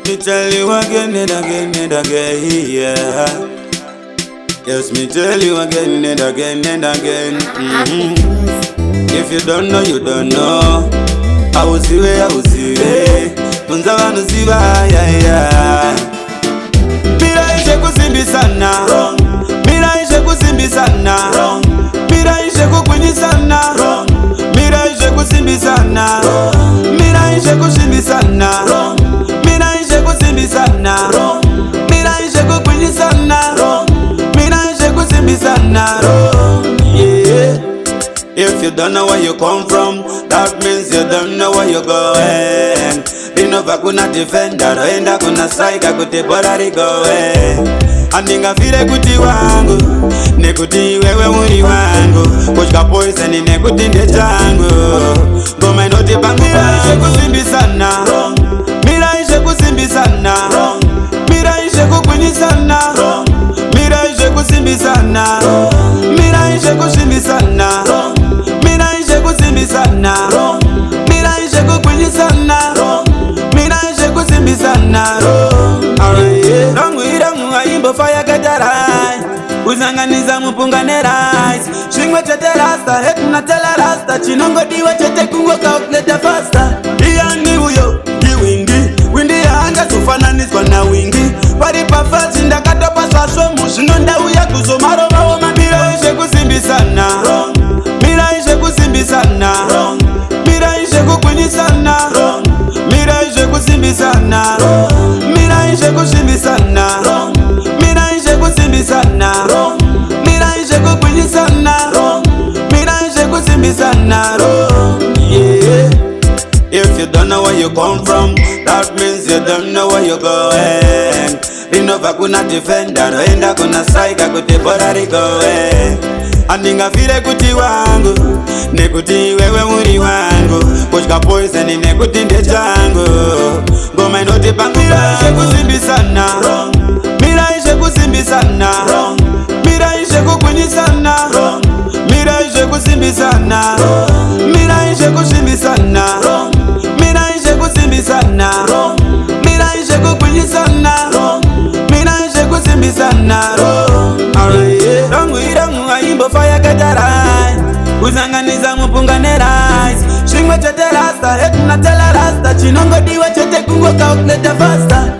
Me tell you again and again and again, yeah. Yes, me tell you again and again and again. If you don't know, you don't know. I will see where I will see where. Unza vanu siva, yeah, yeah. Mira ishe kusimbi sana. Mira ishe kusimbi sana. Mira ishe kukwini sana. Mira ishe kusimbi sana. Mira ishe kusimbi sana. Mira ishe kusimbi sana. Mira ishe kukwini sana. Mira ishe kusimbi sana. Yeah. If you don't know where you come from, that means you don't know where you're going. Inova kuna defender, enda kuna striker kuti bora ligowe. Andinga file kuti wangu, nekuti wewe uri wangu. Kuchka poison nekuti nde changu. Ngoma inoti pangu mira ishe kusimbi sana. Mira ishe kusimbi sana. Mira ishe kukwini sana. Mira ishe kusimbi sana. Mira ishe kusimbi sana. Mira ishe kusimbi sana. Mira ishe kukwini sana. Mira ishe kusimbi sana. Alright, yeah. Rangu aimbo fire kajarai. Uzanganiza mupungane rice. Shingwe chete rasta, heku na tela rasta. Chinongo diwa chete kungo calculator faster. Iyangi uyo, wingi. Windi ya anga sufananizwa na wingi. Pari pafazi ndakatopa sasho mushinonda uya kuzomaro mawoma. Mira ishe kusimbi sana. Mira ishe kusimbi sana. Mira ishe kukwini sana. Mira ishe kusimbi sana. Mira ishe kusimbi sana. Mira ishe kusimbi sana. Mira ishe kukwini sana. Mira ishe kusimbi sana. Yeah. If you don't know where you come from, that means you don't know where you're going. Inova kuna defender, enda kuna striker kuti bora ligowe. Andinga file kuti wangu, nekuti wewe uri wangu. Kuchka poison nekuti nde changu. Ngoma inoti pangu mira ishe kusimbi sana. Mira ishe kusimbi sana. Mira ishe kukwini sana. Mira ishe kusimbi sana. Mira ishe kusimbi sana. Mira ishe kusimbi sana. Mira ishe kukwini sana. Mira ishe kusimbi sana. Alright, yeah. Rangu aimbo fire kajarai. Uzanganiza mupungane rice. Shingwe chete rasta, heku na tela rasta. Chinongo diwa chete kungo calculator faster.